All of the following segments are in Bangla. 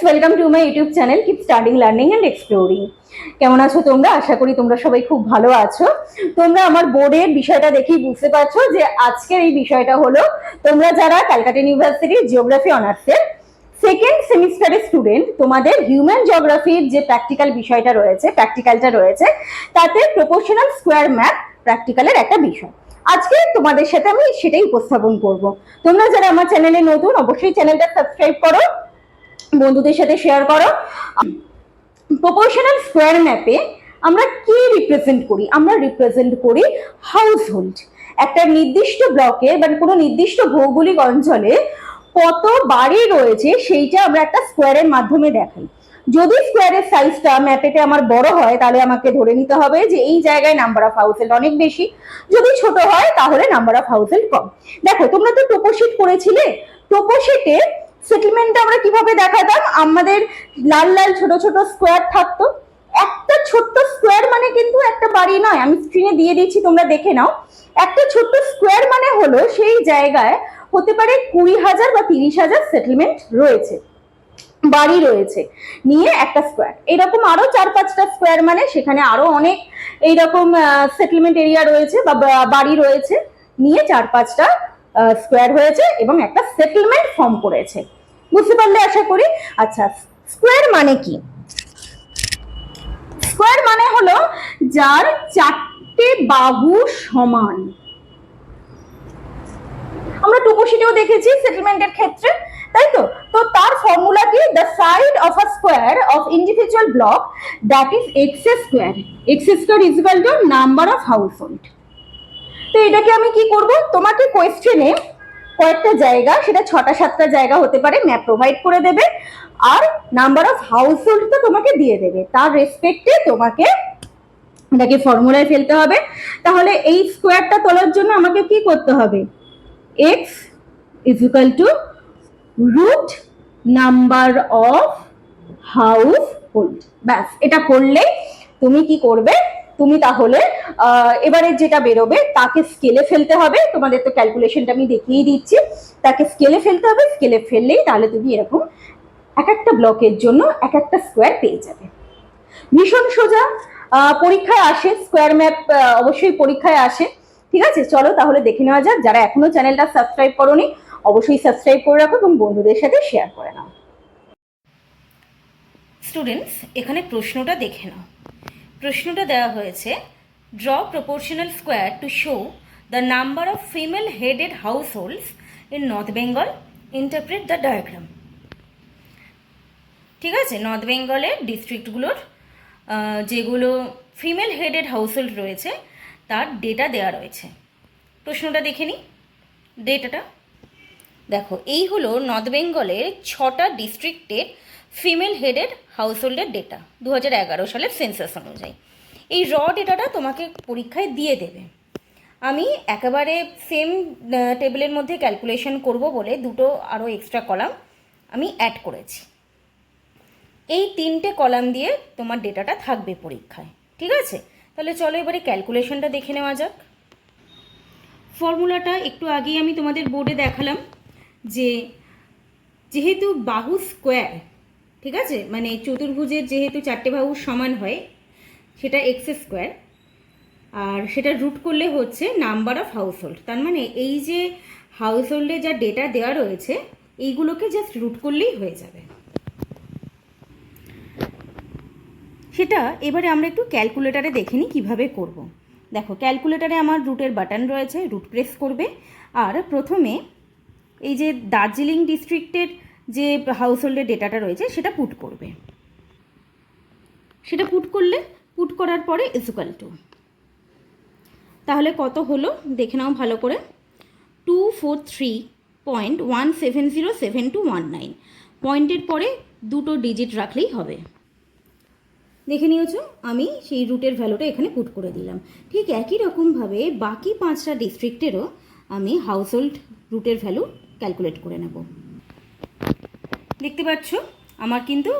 Welcome to my YouTube channel keep studying learning and exploring. কেমন আছো তোমরা? আশা করি তোমরা সবাই খুব ভালো আছো। তোমরা আমার বোর্ডের বিষয়টা দেখেই বুঝতে পারছো যে আজকের এই বিষয়টা হলো তোমরা যারা ক্যালকাটা ইউনিভার্সিটির জিওগ্রাফি অনার্সের সেকেন্ড সেমিস্টারের স্টুডেন্ট, তোমাদের হিউম্যান জিওগ্রাফির যে প্র্যাকটিক্যালটা রয়েছে তাতে প্রপোর্শনাল স্কোয়ার ম্যাপ প্র্যাকটিক্যালের একটা বিষয়। আজকে তোমাদের সাথে আমি সেটাই উপস্থাপন করব। তোমরা যারা আমার চ্যানেলে নতুন, অবশ্যই চ্যানেলটা সাবস্ক্রাইব করো, বন্ধুদের সাথে শেয়ার করো। প্রপোর্শনাল স্কোয়ার ম্যাপে আমরা কি রিপ্রেজেন্ট করি? আমরা রিপ্রেজেন্ট করি হাউস হোল্ড। একটা নির্দিষ্ট ব্লকে বা কোনো নির্দিষ্ট ভৌগোলিক অঞ্চলে কত বাড়ি রয়েছে সেইটা আমরা একটা স্কোয়ারের মাধ্যমে দেখাই। যদি স্কোয়ারের সাইজটা ম্যাপেতে আমার বড় হয় তাহলে আমাকে ধরে নিতে হবে যে এই জায়গায় নাম্বার অফ হাউস হোল্ড অনেক বেশি, যদি ছোট হয় তাহলে নাম্বার অফ হাউস হোল্ড কম। দেখো, তোমরা তো টোপোশিট করেছিলে। টোপোশিটে সেটেলমেন্ট আমরা কিভাবে দেখাতাম? আমাদের লাল লাল ছোট ছোট স্কোয়ার থাকতো। একটা ছোট্ট স্কোয়ার মানে কিন্তু একটা বাড়ি নয়, আমি স্ক্রিনে দিয়ে দিচ্ছি, তোমরা দেখে নাও। একটা ছোট্ট স্কোয়ার মানে হলো সেই জায়গায় হতে পারে 20,000 বা 30,000 সেটেলমেন্ট রয়েছে, বাড়ি রয়েছে নিয়ে একটা স্কোয়ার। এরকম আরো 4-5টা স্কোয়ার মানে সেখানে আরো অনেক এইরকম সেটেলমেন্ট এরিয়া রয়েছে বা বাড়ি রয়েছে নিয়ে 4-5টা স্কোয়ার হয়েছে এবং একটা সেটেলমেন্ট ফর্ম করেছে। বুঝতে পারলে আশা করি? আচ্ছা, স্কোয়ার মানে কি? স্কোয়ার মানে হলো যার 4টে বাহু সমান। আমরা টোপোশিটেও দেখেছি সেটেলমেন্টের ক্ষেত্রে, তাই তো? তো তার ফর্মুলা কি? The side of a square of individual block that is x square. X square is equal to number of house hold. তো এটাকে আমি কি করব? তোমাকে কোয়েশ্চেনে কয়েকটা জায়গা, সেটা 6টা-7টা জায়গা হতে পারে, ম্যাপ প্রোভাইড করে দেবে আর নাম্বার অফ হাউস হোল্ডটা তোমাকে দিয়ে দেবে। তার রেসপেক্টে তোমাকে এটাকে ফর্মুলায় ফেলতে হবে। তাহলে এই স্কোয়ারটা তোলার জন্য আমাকে কি করতে হবে? x is equal to root number of household। ব্যাস, এটা করলে তুমি কি করবে? তুমি তাহলে এবারে যেটা বেরোবে তাকে স্কেলে ফেলতে হবে। তোমাদের তো ক্যালকুলেশনটা আমি দেখিয়ে দিচ্ছি। তাকে স্কেলে ফেলতে হবে, স্কেলে ফেললেই তাহলে তুমি এরকম এক একটা ব্লকের জন্য এক একটা স্কোয়ার পেয়ে যাবে। ভীষণ সোজা। পরীক্ষায় আসে স্কোয়ার ম্যাপ, অবশ্যই পরীক্ষায় আসে। ঠিক আছে, চলো তাহলে দেখে নেওয়া যাক। যারা এখনো চ্যানেলটা সাবস্ক্রাইব করোনি অবশ্যই সাবস্ক্রাইব করে রাখো এবং বন্ধুদের সাথে শেয়ার করে নাও। স্টুডেন্টস, এখানে প্রশ্নটা দেখে নাও। প্রশ্নটা দেওয়া হয়েছে, draw proportional square to show the number of female headed house holds in north Bengal, interpret the diagram. ঠিক আছে, নর্থ বেঙ্গলের ডিস্ট্রিক্টগুলোর যেগুলো ফিমেল হেডেড হাউস হোল্ড রয়েছে তার ডেটা দেওয়া রয়েছে। প্রশ্নটা দেখে নিই। ডেটাটা দেখো, এই হলো নর্থ বেঙ্গলের 6টা ডিস্ট্রিক্টের ফিমেল হেডেড হাউস হোল্ডের ডেটা 2011 সালের সেন্সাস অনুযায়ী। এই র ডেটাটা তোমাকে পরীক্ষায় দিয়ে দেবে। আমি একেবারে সেম টেবিলের মধ্যে ক্যালকুলেশন করব বলে দুটো আরও এক্সট্রা কলাম আমি অ্যাড করেছি। এই 3টে কলাম দিয়ে তোমার ডেটাটা থাকবে পরীক্ষায়। ঠিক আছে, তাহলে চলো এবারে ক্যালকুলেশনটা দেখে নেওয়া যাক। ফর্মুলাটা একটু আগেই আমি তোমাদের বোর্ডে দেখালাম যে যেহেতু বাহু স্কোয়ার, ঠিক আছে, মানে চতুর্ভুজের যেহেতু 4টে বাহু সমান হয় সেটা এক্স স্কোয়ার, আর সেটা রুট করলে হচ্ছে নাম্বার অফ হাউস হোল্ড। তার মানে এই যে হাউস হোল্ডে যা ডেটা দেওয়া রয়েছে এইগুলোকে জাস্ট রুট করলেই হয়ে যাবে। সেটা এবারে আমরা একটু ক্যালকুলেটারে দেখে নিই কীভাবে করব। দেখো, ক্যালকুলেটারে আমার রুটের বাটন রয়েছে, রুট প্রেস করবে আর প্রথমে এই যে দার্জিলিং ডিস্ট্রিক্টের যে হাউস হোল্ডের ডেটাটা রয়েছে সেটা পুট করবে। সেটা পুট করার পরে ইকুয়াল টু, তাহলে কত হলো দেখে নাও ভালো করে। 243.1707219। পয়েন্টের পরে দুটো ডিজিট রাখলেই হবে। দেখে নিয়েছো, আমি সেই রুটের ভ্যালুটা এখানে পুট করে দিলাম। ঠিক একই রকমভাবে বাকি 5টা ডিস্ট্রিক্টেরও আমি হাউস হোল্ড রুটের ভ্যালু ক্যালকুলেট করে নেব। দেখতে পাচ্ছ আমার কিন্তু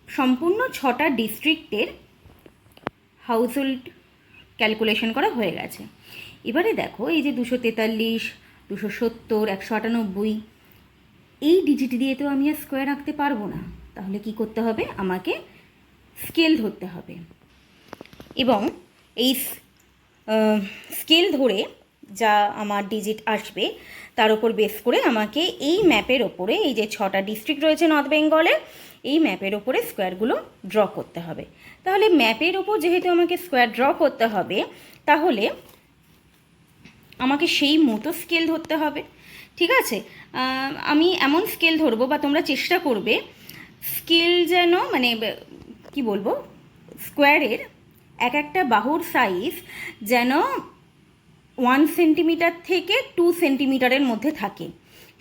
সম্পূর্ণ 6টা ডিস্ট্রিক্টের হাউস হোল্ড ক্যালকুলেশন করা হয়ে গেছে। এবারে দেখো, এই যে 243, 270, 198, এই ডিজিট দিয়ে তো আমি আর স্কোয়ার আঁকতে পারবো না। তাহলে কি করতে হবে, আমাকে স্কেল ধরতে হবে এবং এই স্কেল ধরে যা আমার ডিজিট আসবে তার উপর বেস করে আমাকে এই ম্যাপের ওপরে, এই যে 6টা ডিস্ট্রিক্ট রয়েছে নর্থ বেঙ্গলে, এই ম্যাপের ওপরে স্কোয়ারগুলো ড্র করতে হবে। তাহলে ম্যাপের ওপর যেহেতু আমাকে স্কোয়ার ড্র করতে হবে, তাহলে আমাকে সেই মতো স্কেল ধরতে হবে। ঠিক আছে, আমি এমন স্কেল ধরবো বা তোমরা চেষ্টা করবে স্কেল যেন মানে কি বলবো, স্কোয়ারের এক একটা বাহুর সাইজ যেন 1 সেন্টিমিটার থেকে 2 সেন্টিমিটারের মধ্যে থাকে,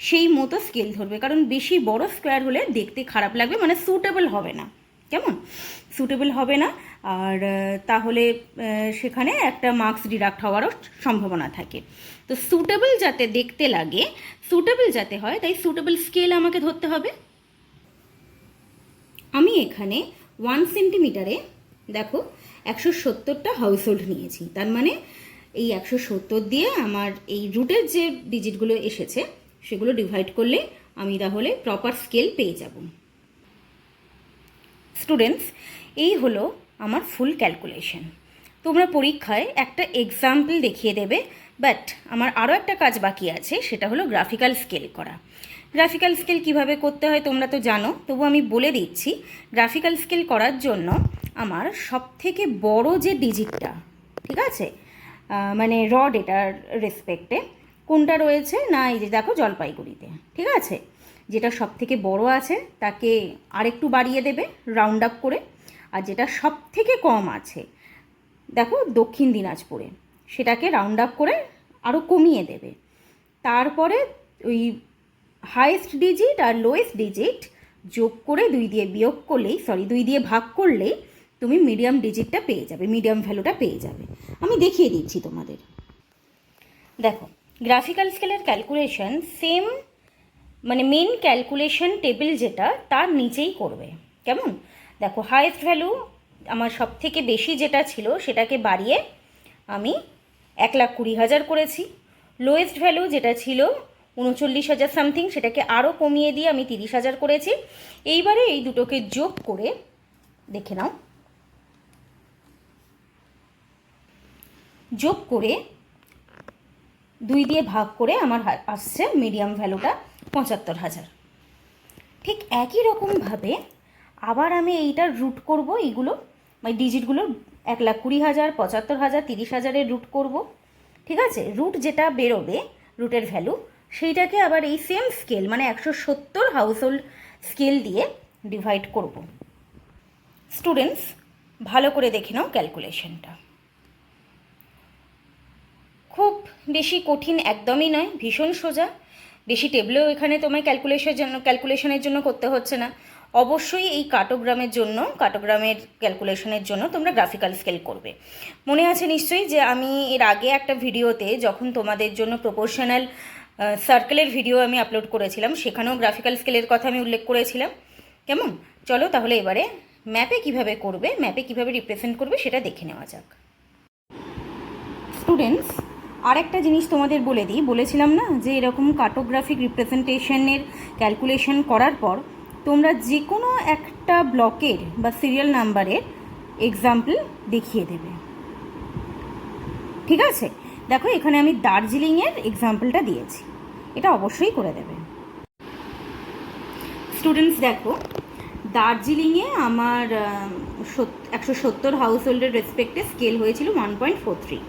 সেই মতো স্কেল ধরবে। কারণ বেশি বড় স্কোয়ার হলে দেখতে খারাপ লাগবে, মানে সুটেবল হবে না, কেমন সুটেবল হবে না, আর তাহলে সেখানে একটা মার্কস ডিডাক্ট হওয়ারও সম্ভাবনা থাকে। তো সুটেবল যাতে দেখতে লাগে, সুটেবল যাতে হয়, তাই সুটেবল স্কেল আমাকে ধরতে হবে। আমি এখানে 1 সেন্টিমিটারে দেখো 170টা হাউস হোল্ড নিয়েছি, তার মানে এই 170 দিয়ে আমার এই রুটের যে ডিজিটগুলো এসেছে সেগুলো ডিভাইড করলে আমি তাহলে প্রপার স্কেল পেয়ে যাব। স্টুডেন্টস, এই হলো আমার ফুল ক্যালকুলেশন। তোমরা পরীক্ষায় একটা এক্সাম্পল দেখিয়ে দেবে, বাট আমার আরও একটা কাজ বাকি আছে, সেটা হলো গ্রাফিক্যাল স্কেল করা। গ্রাফিক্যাল স্কেল কিভাবে করতে হয় তোমরা তো জানো, তবু আমি বলে দিচ্ছি। গ্রাফিক্যাল স্কেল করার জন্য আমার সবথেকে বড় যে ডিজিটটা, ঠিক আছে, মানে র ডেটার রেসপেক্টে কোনটা রয়েছে না, এই যে দেখো জলপাইগুড়িতে, ঠিক আছে, যেটা সবথেকে বড় আছে তাকে আরেকটু বাড়িয়ে দেবে রাউন্ড আপ করে, আর যেটা সবথেকে কম আছে দেখো দক্ষিণ দিনাজপুরে, সেটাকে রাউন্ড আপ করে আরও কমিয়ে দেবে। তারপরে ওই হাইয়েস্ট ডিজিট আর লোয়েস্ট ডিজিট যোগ করে 2 দিয়ে বিয়োগ করলেই, 2 দিয়ে ভাগ করলেই তুমি মিডিয়াম ডিজিটটা পেয়ে যাবে, মিডিয়াম ভ্যালুটা পেয়ে যাবে। আমি দেখিয়ে দিচ্ছি তোমাদের। দেখো, গ্রাফিক্যাল স্কেলের ক্যালকুলেশন সেম, মানে মেন ক্যালকুলেশন টেবিল যেটা তার নিচেই করবে, কেমন। দেখো, হাইয়েস্ট ভ্যালু আমার সব থেকে বেশি যেটা ছিল সেটাকে বাড়িয়ে আমি 1,20,000 করেছি। লোয়েস্ট ভ্যালু যেটা ছিল 39,000 সামথিং, সেটাকে আরও কমিয়ে দিয়ে আমি 30,000 করেছি। এইবারে এই দুটোকে যোগ করে দেখে নাও, যোগ করে 2 দিয়ে ভাগ করে আমার আসছে মিডিয়াম ভ্যালুটা 75,000। ঠিক একই রকমভাবে আবার আমি এইটার রুট করব, এইগুলো মানে ডিজিটগুলো 1,20,000, 75,000, 30,000-এর রুট করব, ঠিক আছে। রুট যেটা বেরোবে, রুটের ভ্যালু, সেইটাকে আবার এই সেম স্কেল মানে 170 হাউস হোল্ড স্কেল দিয়ে ডিভাইড করব। স্টুডেন্টস, ভালো করে দেখে নাও ক্যালকুলেশনটা। খুব বেশি কঠিন একদমই নয়, ভীষণ সোজা। বেশি টেবলেও এখানে তোমায় ক্যালকুলেশনের জন্য করতে হচ্ছে না। অবশ্যই এই কাটোগ্রামের ক্যালকুলেশনের জন্য তোমরা গ্রাফিক্যাল স্কেল করবে। মনে আছে নিশ্চয়ই যে আমি এর আগে একটা ভিডিওতে যখন তোমাদের জন্য প্রপোর্শনাল সার্কেলের ভিডিও আমি আপলোড করেছিলাম, সেখানেও গ্রাফিক্যাল স্কেলের কথা আমি উল্লেখ করেছিলাম, কেমন। চলো তাহলে এবারে ম্যাপে কিভাবে করবে, ম্যাপে কিভাবে রিপ্রেজেন্ট করবে সেটা দেখে নেওয়া যাক। স্টুডেন্টস, আর একটা জিনিস তোমাদের বলে দিই, বলেছিলাম না যে এরকম কার্টোগ্রাফিক রিপ্রেজেন্টেশনের ক্যালকুলেশন করার পর তোমরা যে কোনো একটা ব্লকের বা সিরিয়াল নাম্বারের এক্সাম্পল দেখিয়ে দেবে, ঠিক আছে। দেখো, এখানে আমি দার্জিলিংয়ের এক্সাম্পলটা দিয়েছি, এটা অবশ্যই করে দেবে। স্টুডেন্টস দেখো, দার্জিলিংয়ে আমার 170 হাউস হোল্ডের রেসপেক্টে স্কেল হয়েছিল 1.43।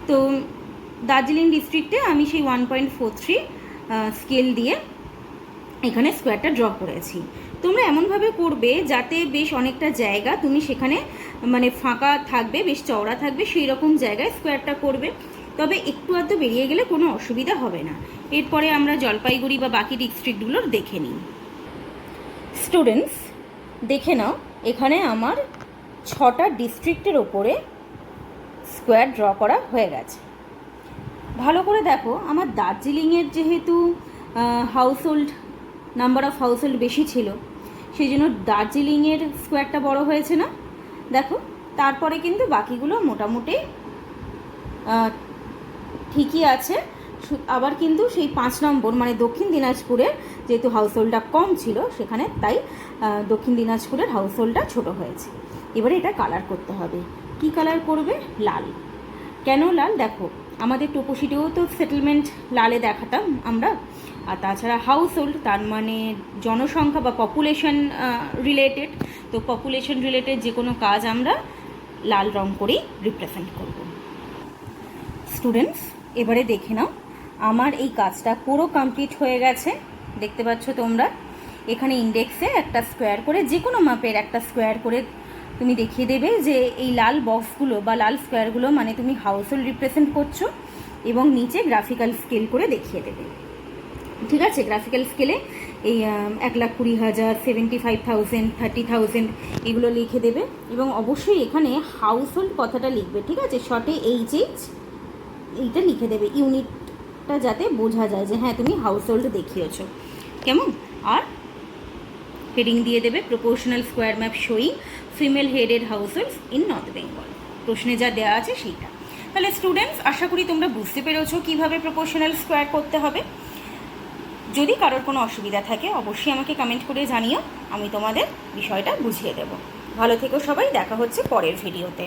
তো দার্জিলিং ডিস্ট্রিক্টে আমি সেই 1.43 স্কেল দিয়ে এখানে স্কোয়ারটা ড্র করেছি। তোমরা এমনভাবে করবে যাতে বেশ অনেকটা জায়গা তুমি সেখানে মানে ফাঁকা থাকবে, বেশ চওড়া থাকবে, সেই রকম জায়গায় স্কোয়ারটা করবে। তবে একটু আধটু বেরিয়ে গেলে কোনো অসুবিধা হবে না। এরপরে আমরা জলপাইগুড়ি বা বাকি ডিস্ট্রিক্টগুলোর দেখে নিই। স্টুডেন্টস, দেখে নাও, এখানে আমার 6টা ডিস্ট্রিক্টের ওপরে স্কোয়ার ড্র করা হয়ে গেছে। ভালো করে দেখো, আমার দার্জিলিংয়ের যেহেতু নাম্বার অফ হাউস হোল্ড বেশি ছিল, সেই জন্য দার্জিলিংয়ের স্কোয়ারটা বড় হয়েছে না। দেখো, তারপরে কিন্তু বাকিগুলো মোটামুটি ঠিকই আছে। আবার কিন্তু সেই 5 নম্বর মানে দক্ষিণ দিনাজপুরের যেহেতু হাউস হোল্ডটা কম ছিল সেখানে, তাই দক্ষিণ দিনাজপুরের হাউস হোল্ডটা ছোটো হয়েছে। এবারে এটা কালার করতে হবে। কি কালার করবে? লাল। কেন লাল? দেখো, আমাদের টোপোশিটেও তো সেটেলমেন্ট লালে দেখাতাম আমরা, আর তাছাড়া হাউস হোল্ড তার মানে জনসংখ্যা বা পপুলেশন রিলেটেড, তো পপুলেশন রিলেটেড যে কোনো কাজ আমরা লাল রং করেই রিপ্রেজেন্ট করব। স্টুডেন্টস, এবারে দেখে নাও আমার এই কাজটা পুরো কমপ্লিট হয়ে গেছে। দেখতে পাচ্ছ তোমরা এখানে ইন্ডেক্সে একটা স্কোয়ার করে, যে কোনো মাপের একটা স্কোয়ার করে তুমি দেখিয়ে দেবে যে এই লাল বক্সগুলো বা লাল স্কোয়ারগুলো মানে তুমি হাউস হোল্ড রিপ্রেজেন্ট করছো, এবং নিচে গ্রাফিক্যাল স্কেল করে দেখিয়ে দেবে। ঠিক আছে, গ্রাফিক্যাল স্কেলে এই 1,20,000, 75,000, 30,000 এগুলো লিখে দেবে, এবং অবশ্যই এখানে হাউস হোল্ড কথাটা লিখবে। ঠিক আছে, শর্টে HH এইটা লিখে দেবে, ইউনিটটা যাতে বোঝা যায় যে হ্যাঁ তুমি হাউস হোল্ড দেখিয়েছো। কেমন? আর হেডিং দিয়ে দেবে proportional square map showing female headed house holds in north Bengal. প্রশ্নে যা দেওয়া আছে সেইটা। তাহলে স্টুডেন্টস, আশা করি তোমরা বুঝতে পেরেছো কীভাবে প্রপোর্শনাল স্কোয়ার করতে হবে। যদি কারোর কোনো অসুবিধা থাকে অবশ্যই আমাকে কমেন্ট করে জানিও, আমি তোমাদের বিষয়টা বুঝিয়ে দেব। ভালো থেকো সবাই, দেখা হচ্ছে পরের ভিডিওতে।